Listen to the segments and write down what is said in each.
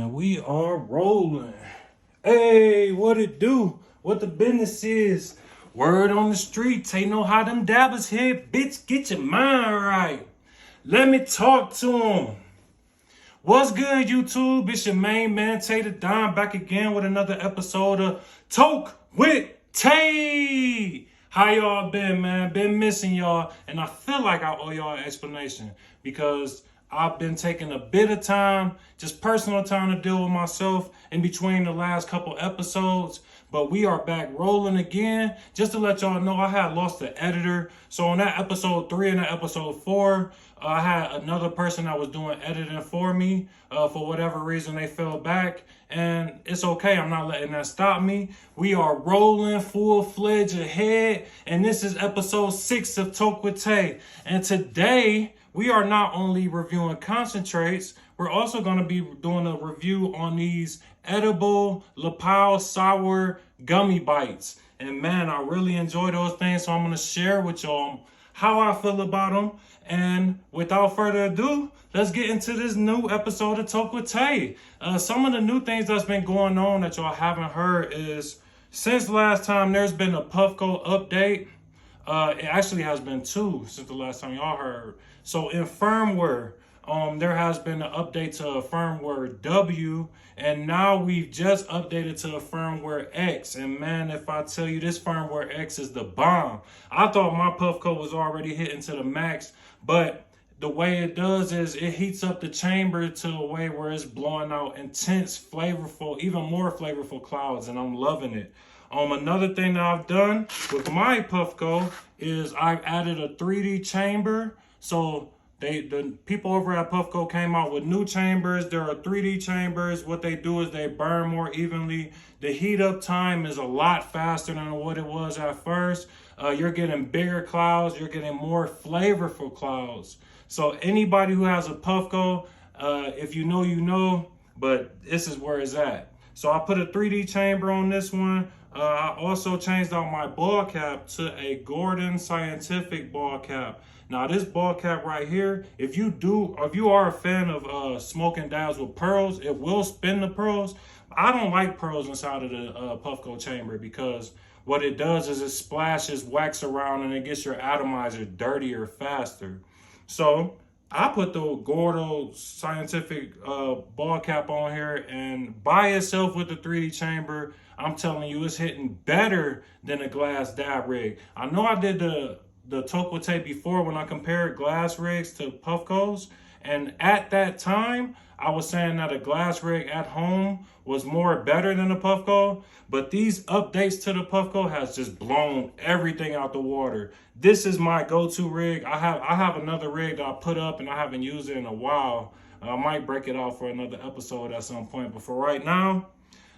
And we are rolling. Hey, what it do? What the business is? Word on the streets, ain't know how them dabbers hit. Bitch, get your mind right. Let me talk to them. What's good, YouTube? It's your main man, TeThaDon, back again with another episode of Toke with Tay. How y'all been, man? Been missing y'all, and I feel like I owe y'all an explanation because I've been taking a bit of time, just personal time to deal with myself in between the last couple episodes. But we are back rolling again. Just to let y'all know, I had lost the editor. So on that episode 3 and that episode 4, I had another person that was doing editing for me. For whatever reason, they fell back. And it's okay. I'm not letting that stop me. We are rolling full-fledged ahead. And this is episode 6 of Toke with Tay. And today, we are not only reviewing concentrates, we're also going to be doing a review on these edible lapel sour gummy bites. And man, I really enjoy those things, so I'm going to share with y'all how I feel about them. And without further ado, let's get into this new episode of Toke with Tay. Some of the new things that's been going on that y'all haven't heard is, since last time, there's been a Puffco update. It actually has been 2 since the last time y'all heard. So in firmware, there has been an update to a firmware W, and now we've just updated to a firmware X. And man, if I tell you, this firmware X is the bomb. I thought my Puffco was already hitting to the max, but the way it does is it heats up the chamber to a way where it's blowing out intense, flavorful, even more flavorful clouds, and I'm loving it. Another thing that I've done with my Puffco is I've added a 3D chamber. So the people over at Puffco came out with new chambers. There are 3D chambers. What they do is they burn more evenly. The heat up time is a lot faster than what it was at first. You're getting bigger clouds. You're getting more flavorful clouds. So anybody who has a Puffco, if you know, you know, but this is where it's at. So I put a 3D chamber on this one. I also changed out my ball cap to a Gordon Scientific ball cap. Now this ball cap right here, if you are a fan of smoking dabs with pearls, it will spin the pearls. I don't like pearls inside of the Puffco chamber because what it does is it splashes wax around and it gets your atomizer dirtier faster. So I put the Gordo Scientific ball cap on here, and by itself with the 3D chamber, I'm telling you, it's hitting better than a glass dab rig. I know I did the Toke with Tay before when I compared glass rigs to Puffcos, and at that time, I was saying that a glass rig at home was better than a Puffco, but these updates to the Puffco has just blown everything out the water. This is my go-to rig. I have another rig that I put up and I haven't used it in a while. I might break it out for another episode at some point, but for right now,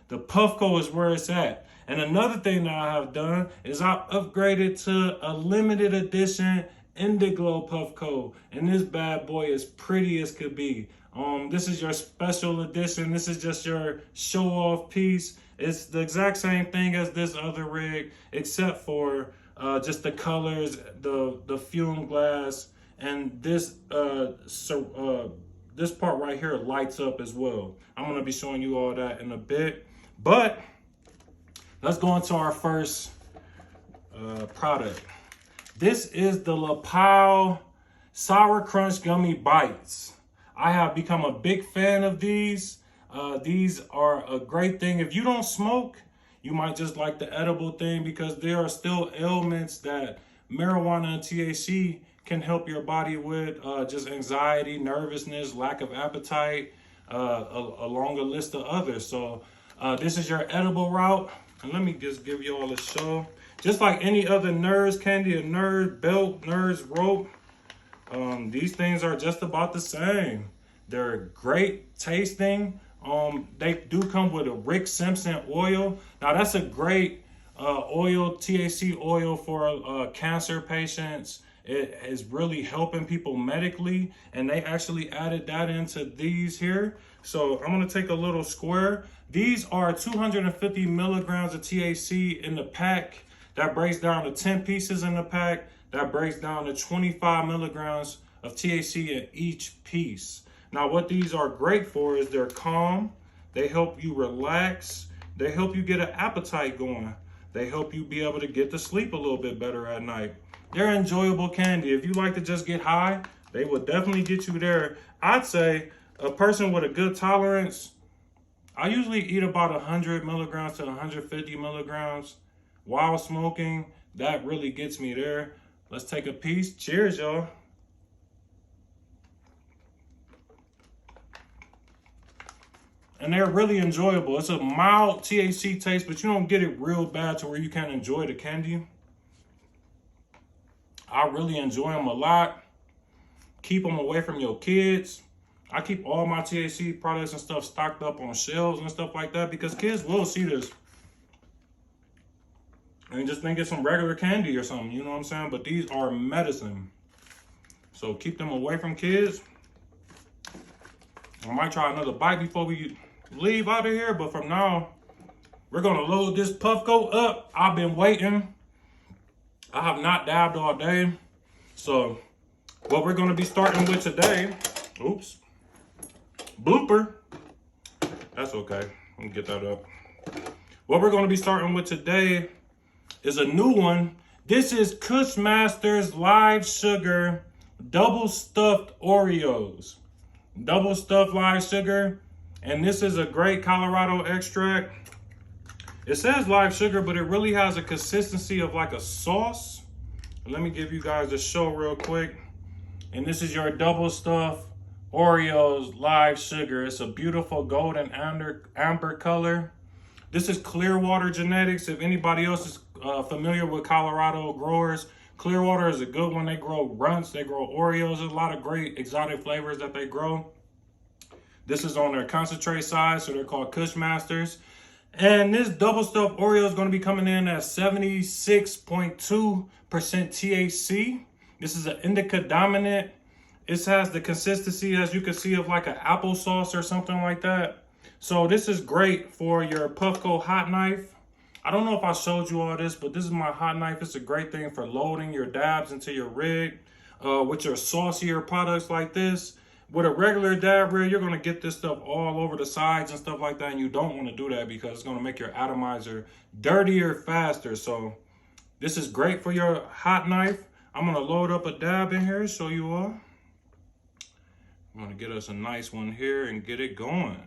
the Puffco is where it's at. And another thing that I have done is I upgraded to a limited edition Indiglo Puffco, and this bad boy is pretty as could be. This is your special edition. This is just your show-off piece. It's the exact same thing as this other rig, except for just the colors, the fume glass, and this this part right here lights up as well. I'm gonna be showing you all that in a bit, but let's go into our first product. This is the lapel Sour Crunch Gummy Bites. I have become a big fan of these. These are a great thing. If you don't smoke, you might just like the edible thing because there are still ailments that marijuana and THC can help your body with, just anxiety, nervousness, lack of appetite, a longer list of others. So this is your edible route. And let me just give you all a show. Just like any other Nerds candy, a Nerd belt, Nerds rope, these things are just about the same. They're great tasting. They do come with a Rick Simpson oil. Now that's a great oil, THC oil for cancer patients. It is really helping people medically, and they actually added that into these here. So I'm gonna take a little square. These are 250 milligrams of THC in the pack. That breaks down to 10 pieces in the pack. That breaks down to 25 milligrams of THC in each piece. Now, what these are great for is they're calm, They help you relax. They help you get an appetite going. They help you be able to get to sleep a little bit better at night. They're enjoyable candy. If you like to just get high, they will definitely get you there. I'd say a person with a good tolerance, I usually eat about 100 milligrams to 150 milligrams while smoking. That really gets me there. Let's take a piece. Cheers, y'all. And they're really enjoyable. It's a mild THC taste, but you don't get it real bad to where you can't enjoy the candy. I really enjoy them a lot. Keep them away from your kids. I keep all my THC products and stuff stocked up on shelves and stuff like that because kids will see this and just think it's some regular candy or something, you know what I'm saying? But these are medicine. So keep them away from kids. I might try another bite before we leave out of here, but from now, we're gonna load this Puffco up. I've been waiting. I have not dabbed all day. So what we're gonna be starting with today, oops, blooper. That's okay, let me get that up. What we're gonna be starting with today is a new one. This is Kushmaster's Live Sugar Double Stuffed Oreos. Double stuffed live sugar. And this is a great Colorado extract. It says live sugar, but it really has a consistency of like a sauce. Let me give you guys a show real quick. And this is your double stuffed Oreos live sugar. It's a beautiful golden amber color. This is Clearwater Genetics. If anybody else is familiar with Colorado growers, Clearwater is a good one. They grow runts, they grow Oreos. There's a lot of great exotic flavors that they grow. This is on their concentrate side, so they're called Kushmasters. And this double stuffed Oreo is going to be coming in at 76.2% THC. This is an indica dominant. It has the consistency, as you can see, of like an applesauce or something like that. So this is great for your Puffco hot knife. I don't know if I showed you all this, but this is my hot knife. It's a great thing for loading your dabs into your rig with your saucier products like this. With a regular dab rig, you're going to get this stuff all over the sides and stuff like that, and you don't want to do that because it's going to make your atomizer dirtier faster. So this is great for your hot knife. I'm going to load up a dab in here, show you all. I'm going to get us a nice one here and get it going.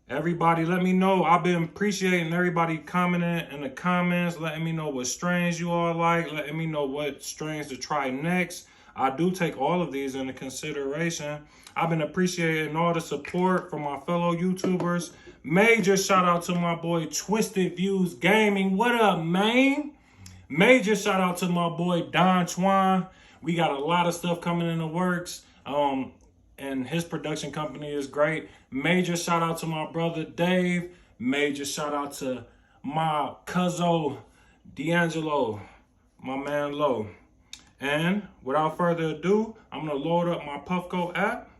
Everybody, let me know. I've been appreciating everybody commenting in the comments, letting me know what strains you all like, letting me know what strains to try next. I do take all of these into consideration. I've been appreciating all the support from my fellow YouTubers. Major shout out to my boy Twisted Views Gaming. What up, man? Major shout out to my boy Don Chuan. We got a lot of stuff coming in the works. And his production company is great. Major shout out to my brother Dave. Major shout out to my cousin D'Angelo, my man Lo. And without further ado, I'm gonna load up my Puffco app.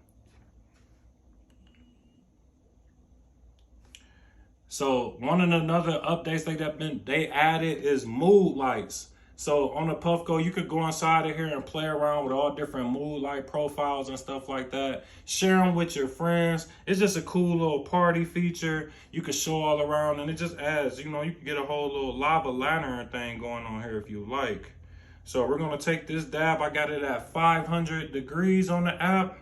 So one of the other updates they added is mood lights. So on the Puffco, you could go inside of here and play around with all different mood light profiles and stuff like that. Share them with your friends. It's just a cool little party feature. You can show all around, and it just adds, you know, you can get a whole little lava lantern thing going on here if you like. So we're gonna take this dab. I got it at 500 degrees on the app.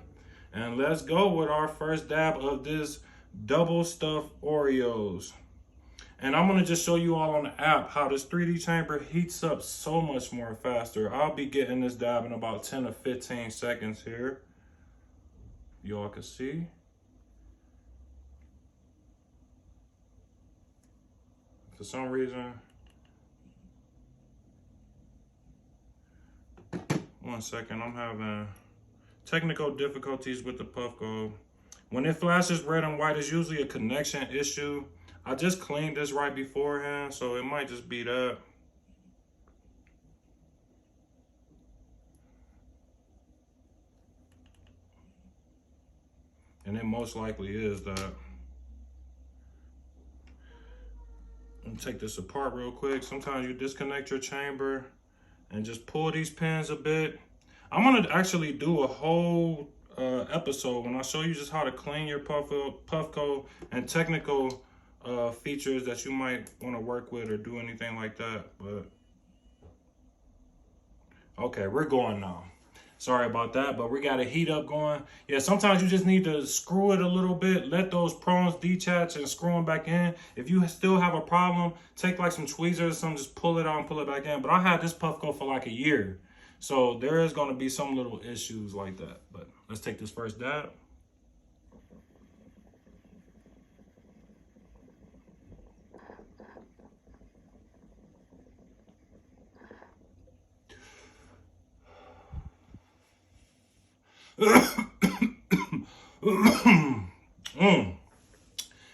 And let's go with our first dab of this double stuffed Oreos. And I'm gonna just show you all on the app how this 3D chamber heats up so much more faster. I'll be getting this dab in about 10 to 15 seconds here. Y'all can see. For some reason, one second, I'm having technical difficulties with the Puffco. When it flashes red and white, it's usually a connection issue. I just cleaned this right beforehand, so it might just be that. And it most likely is that. Let me take this apart real quick. Sometimes you disconnect your chamber and just pull these pins a bit. I'm gonna actually do a whole episode when I show you just how to clean your Puffco and technical features that you might want to work with or do anything like that. But okay, we're going now. Sorry about that, but we got a heat up going. Yeah, sometimes you just need to screw it a little bit, let those prongs detach and screw them back in. If you still have a problem, take like some tweezers or something, just pull it out and pull it back in. But I had this Puffco for like a year. So there is going to be some little issues like that. But let's take this first dab.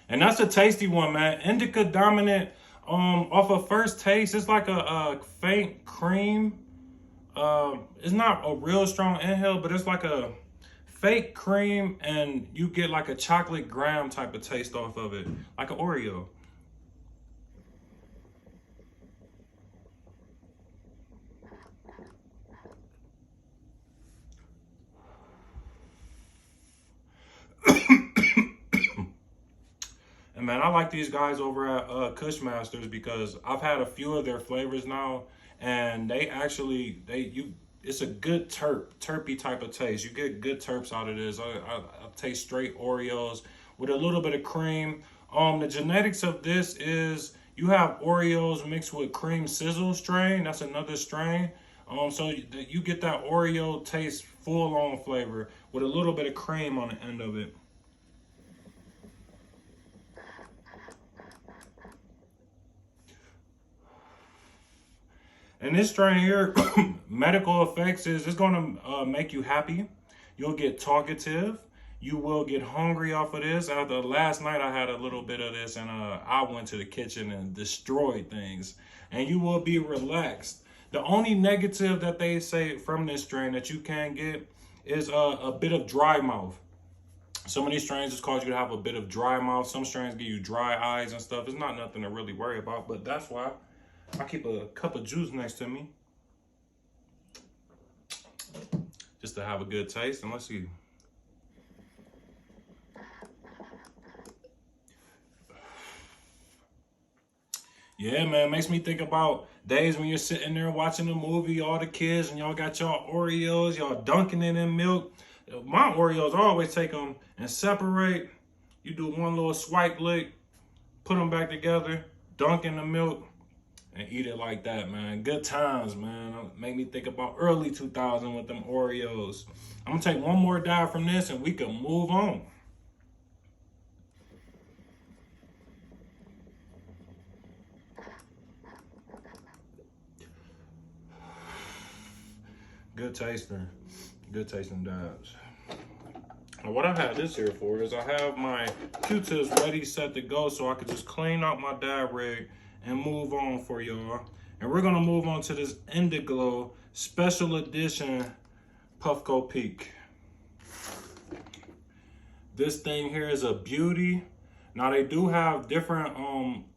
And that's a tasty one, man. Indica dominant. Off of first taste, it's like a faint cream. It's not a real strong inhale, but it's like a fake cream, and you get like a chocolate graham type of taste off of it, like an Oreo. And man, I like these guys over at Kushmasters because I've had a few of their flavors now, and they actually it's a good terpy type of taste. You get good terps out of this. I taste straight Oreos with a little bit of cream. The genetics of this is you have Oreos mixed with cream sizzle strain. That's another strain. So you get that Oreo taste, full on flavor with a little bit of cream on the end of it. And this strain here, medical effects is it's gonna make you happy. You'll get talkative. You will get hungry off of this. After last night, I had a little bit of this, and I went to the kitchen and destroyed things. And you will be relaxed. The only negative that they say from this strain that you can get is a bit of dry mouth. Some of these strains just cause you to have a bit of dry mouth. Some strains give you dry eyes and stuff. It's not nothing to really worry about, but that's why I keep a cup of juice next to me just to have a good taste. And let's see. Yeah, man, makes me think about days when you're sitting there watching a movie, all the kids, and y'all got y'all Oreos, y'all dunking it in milk. My Oreos, I always take them and separate. You do one little swipe lick, put them back together, dunk in the milk, and eat it like that, man. Good times, man. Make me think about early 2000 with them Oreos. I'm gonna take one more dive from this and we can move on. Good tasting dabs. Now what I have this here for is I have my Q-tips ready, set to go, so I could just clean out my dab rig and move on for y'all. And we're gonna move on to this Indiglo special edition Puffco Peak. This thing here is a beauty. Now they do have different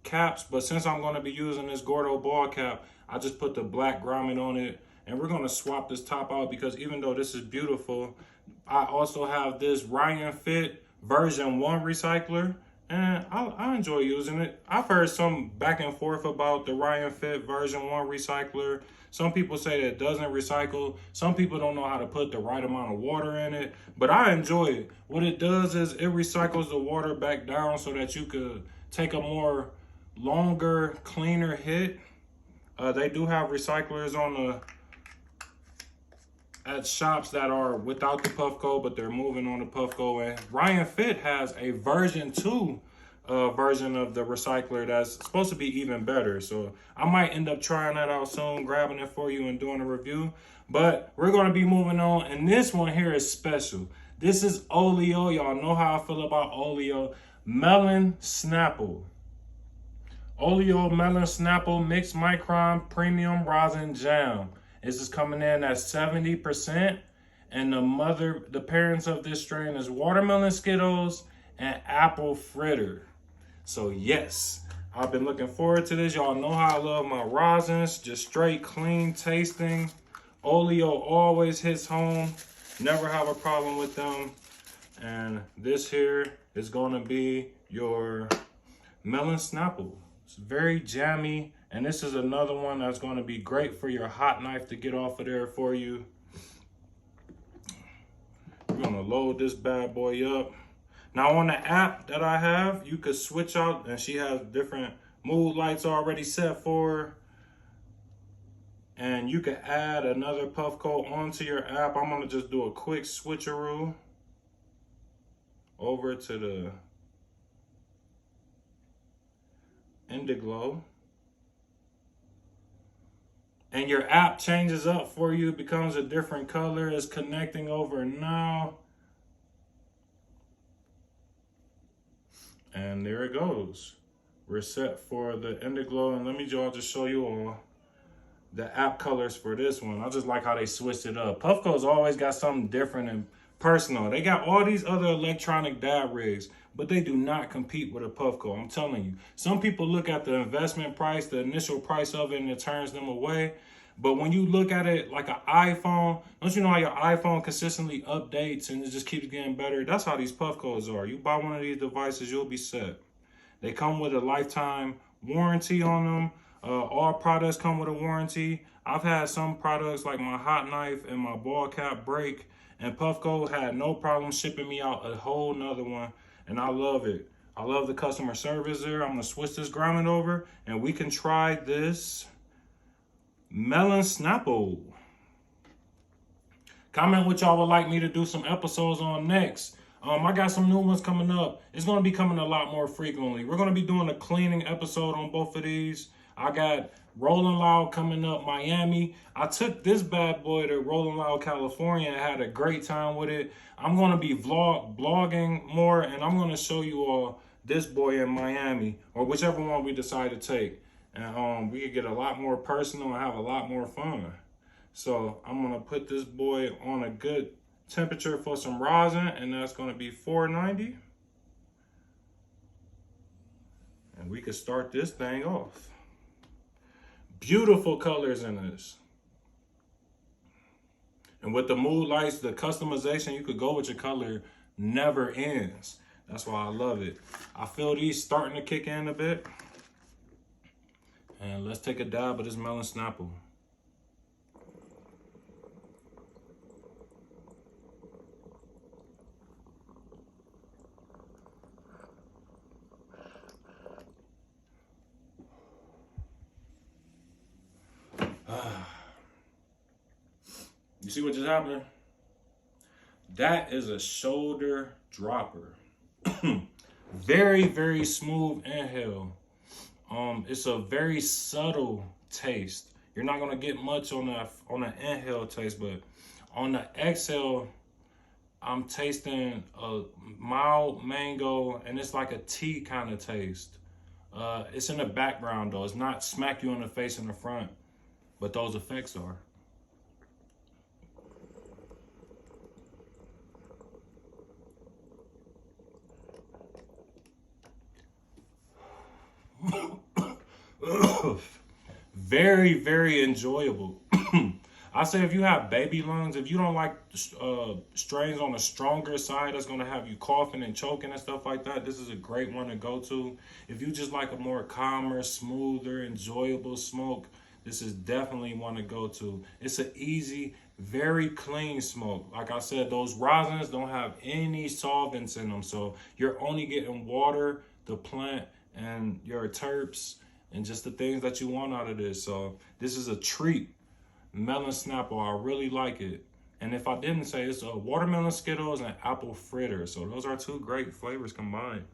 caps, but since I'm gonna be using this Gordo ball cap, I just put the black grommet on it. And we're gonna swap this top out because even though this is beautiful, I also have this Ryan Fit version 1 recycler, and I enjoy using it. I've heard some back and forth about the Ryan Fit version 1 recycler. Some people say that it doesn't recycle. Some people don't know how to put the right amount of water in it, but I enjoy it. What it does is it recycles the water back down so that you could take a more longer, cleaner hit. They do have recyclers on the at shops that are without the Puffco, but they're moving on the Puffco. And Ryan Fit has a version 2 version of the recycler that's supposed to be even better. So I might end up trying that out soon, grabbing it for you and doing a review. But we're going to be moving on. And this one here is special. This is Oleo. Y'all know how I feel about Oleo. Melon Snapple. Oleo Melon Snapple Mixed Micron Premium Rosin Jam. This is coming in at 70%. And the parents of this strain is watermelon Skittles and apple fritter. So yes, I've been looking forward to this. Y'all know how I love my rosins, just straight clean tasting. Oleo always hits home. Never have a problem with them. And this here is going to be your melon snapple. It's very jammy. And this is another one that's going to be great for your hot knife to get off of there for you. We're going to load this bad boy up. Now on the app that I have, you could switch out, and she has different mood lights already set for her. And you can add another Puffco onto your app. I'm gonna just do a quick switcheroo over to the Indiglo. And your app changes up for you, becomes a different color. It's connecting over now. And there it goes. We're set for the Indiglo, and let me just show you all the app colors for this one. I just like how they switched it up. Puffco's always got something different and personal. They got all these other electronic dab rigs, but they do not compete with a Puffco. I'm telling you. Some people look at the investment price, the initial price of it, and it turns them away. But when you look at it like an iPhone, don't you know how your iPhone consistently updates and it just keeps getting better? That's how these Puffcos are. You buy one of these devices, you'll be set. They come with a lifetime warranty on them. All products come with a warranty. I've had some products like my hot knife and my ball cap break, and Puffco had no problem shipping me out a whole nother one, and I love it. I love the customer service there. I'm gonna switch this grommet over, and we can try this melon snapple. Comment what y'all would like me to do some episodes on next. I got some new ones coming up. It's going to be coming a lot more frequently. We're going to be doing a cleaning episode on both of these. I got Rolling Loud coming up, Miami. I took this bad boy to Rolling Loud, California, and had a great time with it. I'm going to be blogging more, and I'm going to show you all this boy in Miami, or whichever one we decide to take. And we could get a lot more personal and have a lot more fun. So I'm going to put this boy on a good temperature for some rosin, and that's going to be 490. And we can start this thing off. Beautiful colors in this. And with the mood lights, the customization, you could go with your color never ends. That's why I love it. I feel these starting to kick in a bit. And let's take a dab of this melon snapple. You see what just happened? That is a shoulder dropper. Very, very smooth inhale. It's a very subtle taste. You're not gonna get much on the inhale taste, but on the exhale, I'm tasting a mild mango, and it's like a tea kind of taste. It's in the background though. It's not smack you in the face in the front, but those effects are. Very, very enjoyable. I say if you have baby lungs, if you don't like strains on the stronger side that's going to have you coughing and choking and stuff like that, this is a great one to go to. If you just like a more calmer, smoother, enjoyable smoke, this is definitely one to go to. It's an easy, very clean smoke. Like I said, those rosins don't have any solvents in them, so you're only getting water, the plant, and your terps, and just the things that you want out of this. So this is a treat. Melon snapple, I really like it. And if I didn't say, it's a watermelon Skittles and apple fritter. So those are two great flavors combined.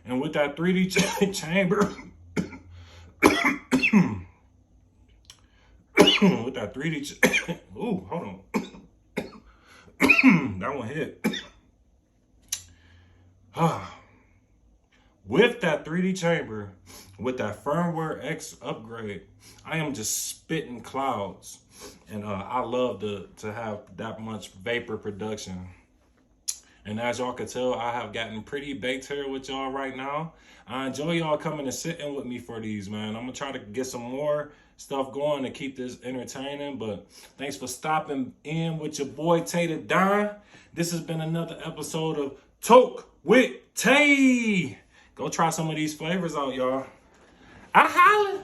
And with that 3D chamber, with that 3D, ooh, hold on. That one hit. With that 3D chamber, with that firmware X upgrade, I am just spitting clouds. And I love to have that much vapor production. And as y'all can tell, I have gotten pretty baked here with y'all right now. I enjoy y'all coming and sitting with me for these, man. I'm gonna try to get some more stuff going to keep this entertaining. But thanks for stopping in with your boy TeThaDon. This has been another episode of Toke with Tay. Go try some of these flavors out, y'all. I holla.